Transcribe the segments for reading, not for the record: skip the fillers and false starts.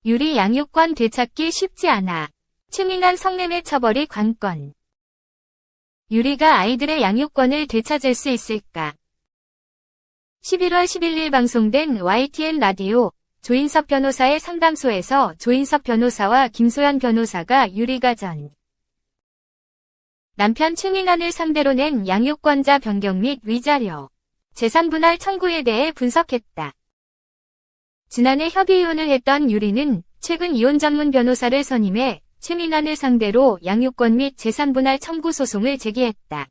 유리 양육권 되찾기 쉽지 않아. 최민환 성매매 처벌이 관건. 유리가 아이들의 양육권을 되찾을 수 있을까? 11월 11일 방송된 YTN 라디오 조인섭 변호사의 상담소에서 조인섭 변호사와 김소연 변호사가 유리가 전 남편 최민환을 상대로 낸 양육권자 변경 및 위자료, 재산분할 청구에 대해 분석했다. 지난해 협의이혼을 했던 유리는 최근 이혼 전문 변호사를 선임해 최민환을 상대로 양육권 및 재산분할 청구 소송을 제기했다.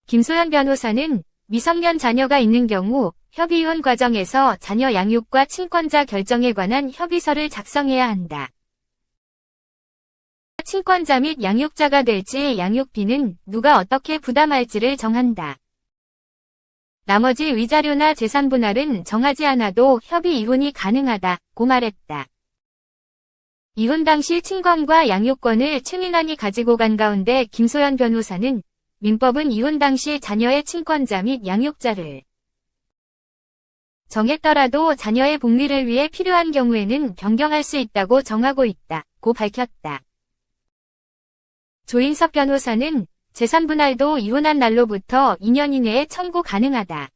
김소연 변호사는 미성년 자녀가 있는 경우 협의이혼 과정에서 자녀 양육과 친권자 결정에 관한 협의서를 작성해야 한다. 친권자 및 양육자가 될지 양육비는 누가 어떻게 부담할지를 정한다. 나머지 위자료나 재산분할은 정하지 않아도 협의 이혼이 가능하다고 말했다. 이혼 당시 친권과 양육권을 최민환이 가지고 간 가운데 김소연 변호사는 민법은 이혼 당시 자녀의 친권자 및 양육자를 정했더라도 자녀의 복리를 위해 필요한 경우에는 변경할 수 있다고 정하고 있다고 밝혔다. 조인섭 변호사는 재산분할도 이혼한 날로부터 2년 이내에 청구 가능하다.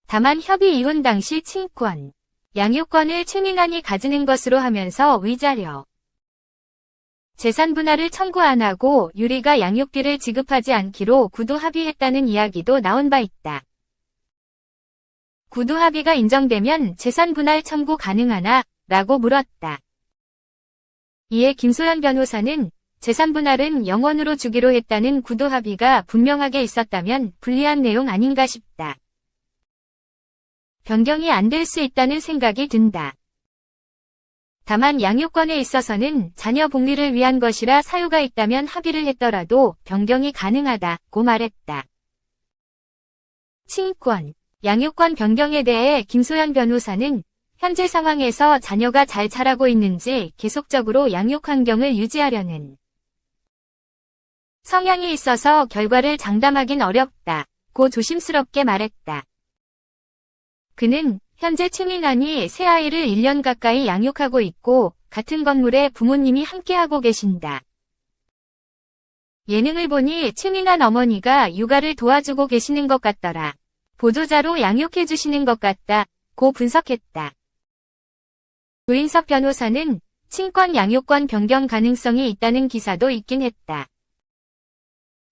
다만 협의 이혼 당시 친권, 양육권을 최민환이 가지는 것으로 하면서 위자료, 재산분할을 청구 안 하고 유리가 양육비를 지급하지 않기로 구두 합의했다는 이야기도 나온 바 있다. 구두 합의가 인정되면 재산분할 청구 가능하나? 라고 물었다. 이에 김소연 변호사는 재산분할은 영원으로 주기로 했다는 구두 합의가 분명하게 있었다면 불리한 내용 아닌가 싶다. 변경이 안 될 수 있다는 생각이 든다. 다만 양육권에 있어서는 자녀 복리를 위한 것이라 사유가 있다면 합의를 했더라도 변경이 가능하다고 말했다. 친권, 양육권 변경에 대해 김소연 변호사는 현재 상황에서 자녀가 잘 자라고 있는지 계속적으로 양육 환경을 유지하려는 성향이 있어서 결과를 장담하긴 어렵다고 조심스럽게 말했다. 그는 현재 최민환이 새아이를 1년 가까이 양육하고 있고 같은 건물에 부모님이 함께하고 계신다. 예능을 보니 최민환 어머니가 육아를 도와주고 계시는 것 같더라. 보조자로 양육해주시는 것 같다고 분석했다. 조인섭 변호사는 친권 양육권 변경 가능성이 있다는 기사도 있긴 했다.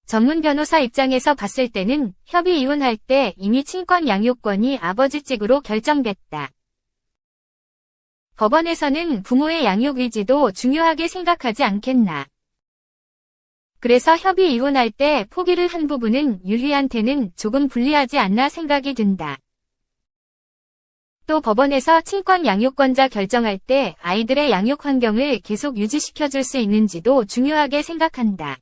전문 변호사 입장에서 봤을 때는 협의 이혼할 때 이미 친권 양육권이 아버지 측으로 결정됐다. 법원에서는 부모의 양육 의지도 중요하게 생각하지 않겠나. 그래서 협의 이혼할 때 포기를 한 부분은 유리한테는 조금 불리하지 않나 생각이 든다. 또 법원에서 친권 양육권자 결정할 때 아이들의 양육 환경을 계속 유지시켜줄 수 있는지도 중요하게 생각한다.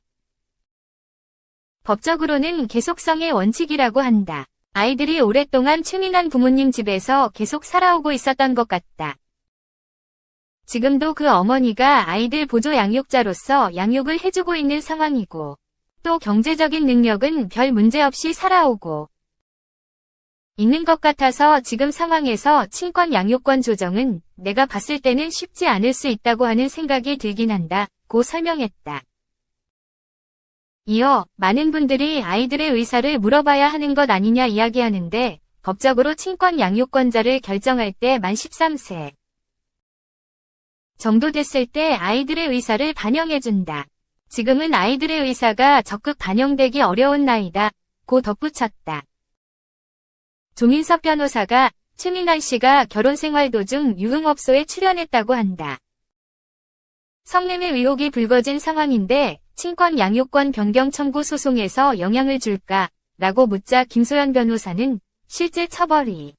법적으로는 계속성의 원칙이라고 한다. 아이들이 오랫동안 최민환 부모님 집에서 계속 살아오고 있었던 것 같다. 지금도 그 어머니가 아이들 보조 양육자로서 양육을 해주고 있는 상황이고 또 경제적인 능력은 별 문제 없이 살아오고 있는 것 같아서 지금 상황에서 친권 양육권 조정은 내가 봤을 때는 쉽지 않을 수 있다고 하는 생각이 들긴 한다고 설명했다. 이어 많은 분들이 아이들의 의사를 물어봐야 하는 것 아니냐 이야기하는데 법적으로 친권 양육권자를 결정할 때 만 13세 정도 됐을 때 아이들의 의사를 반영해준다. 지금은 아이들의 의사가 적극 반영되기 어려운 나이다고 덧붙였다. 조민섭 변호사가 최민환 씨가 결혼생활 도중 유흥업소에 출연했다고 한다. 성매매 의혹이 불거진 상황인데 친권 양육권 변경 청구 소송에서 영향을 줄까? 라고 묻자 김소연 변호사는 실제 처벌이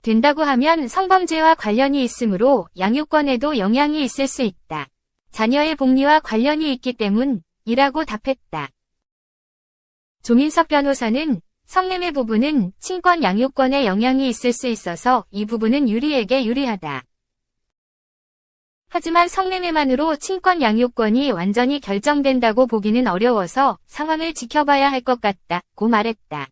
된다고 하면 성범죄와 관련이 있으므로 양육권에도 영향이 있을 수 있다. 자녀의 복리와 관련이 있기 때문이라고 답했다. 조민섭 변호사는 성매매 부분은 친권 양육권에 영향이 있을 수 있어서 이 부분은 유리에게 유리하다. 하지만 성매매만으로 친권 양육권이 완전히 결정된다고 보기는 어려워서 상황을 지켜봐야 할 것 같다고 말했다.